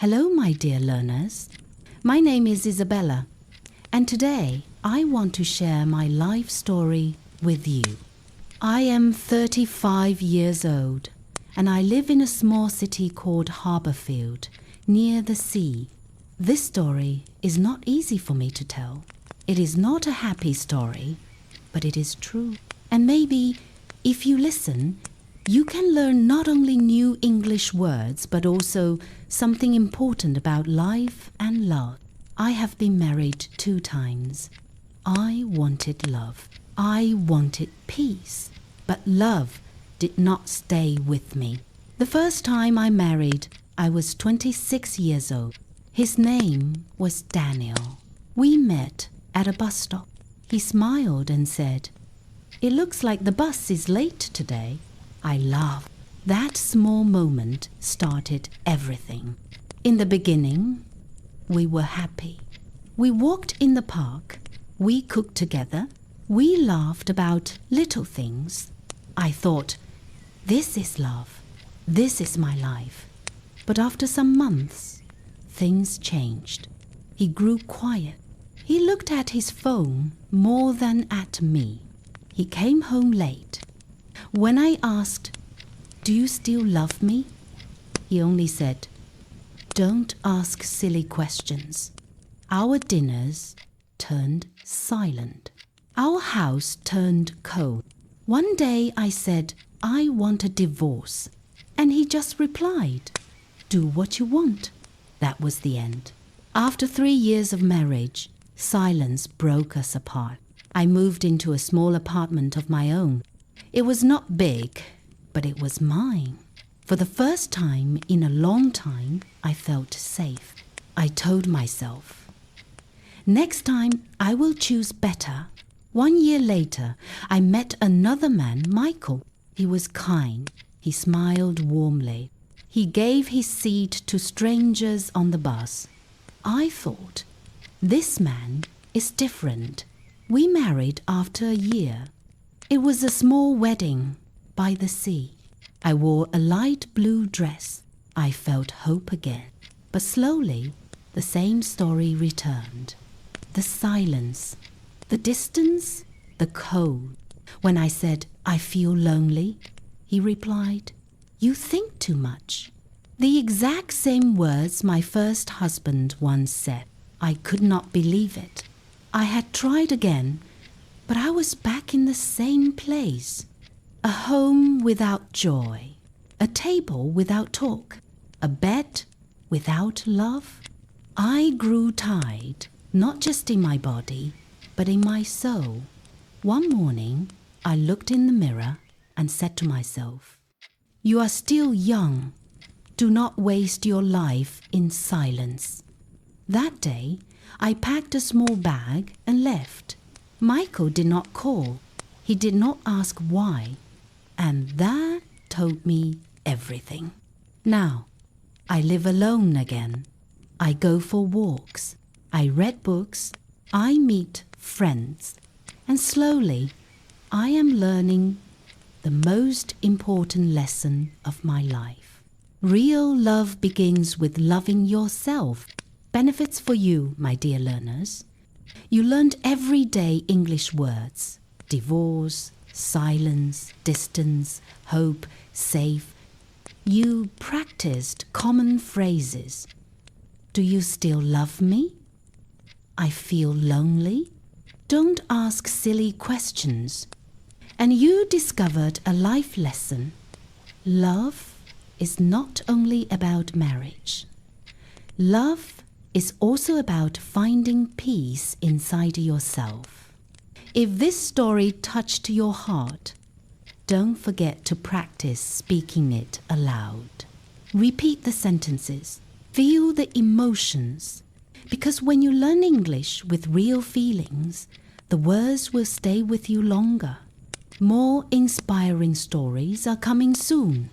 Hello, my dear learners. My name is Isabella, and today I want to share my life story with you. I am 35 years old, and I live in a small city called Harborfield, near the sea. This story is not easy for me to tell. It is not a happy story, but it is true. And maybe, if you listen, you can learn not only new English words, but also something important about life and love. I have been married 2 times. I wanted love. I wanted peace. But love did not stay with me. The first time I married, I was 26 years old. His name was Daniel. We met at a bus stop. He smiled and said, "It looks like the bus is late today." I laughed. That small moment started everything. In the beginning, we were happy. We walked in the park. We cooked together. We laughed about little things. I thought, this is love. This is my life. But after some months, things changed. He grew quiet. He looked at his phone more than at me. He came home late. When I asked, "Do you still love me?" he only said, "Don't ask silly questions." Our dinners turned silent. Our house turned cold. One day I said, "I want a divorce." And he just replied, "Do what you want." That was the end. After 3 years of marriage, silence broke us apart. I moved into a small apartment of my own. It was not big, but it was mine. For the first time in a long time, I felt safe. I told myself, next time I will choose better. 1 year later, I met another man, Michael. He was kind. He smiled warmly. He gave his seat to strangers on the bus. I thought, this man is different. We married after a year. It was a small wedding by the sea. I wore a light blue dress. I felt hope again. But slowly, the same story returned. The silence, the distance, the cold. When I said, "I feel lonely," he replied, "You think too much." The exact same words my first husband once said. I could not believe it. I had tried again, but I was back in the same place. A home without joy, a table without talk, a bed without love. I grew tired, not just in my body, but in my soul. One morning, I looked in the mirror and said to myself, "You are still young. Do not waste your life in silence." That day, I packed a small bag and left. Michael did not call. He did not ask why. And that told me everything. Now, I live alone again. I go for walks. I read books. I meet friends. And slowly, I am learning the most important lesson of my life. Real love begins with loving yourself. Benefits for you, my dear learners. You learned everyday English words: divorce, silence, distance, hope, safe. You practiced common phrases. Do you still love me? I feel lonely. Don't ask silly questions. And you discovered a life lesson. Love is not only about marriage. Love is also about finding peace inside yourself. If this story touched your heart, don't forget to practice speaking it aloud. Repeat the sentences. Feel the emotions. Because when you learn English with real feelings, the words will stay with you longer. More inspiring stories are coming soon.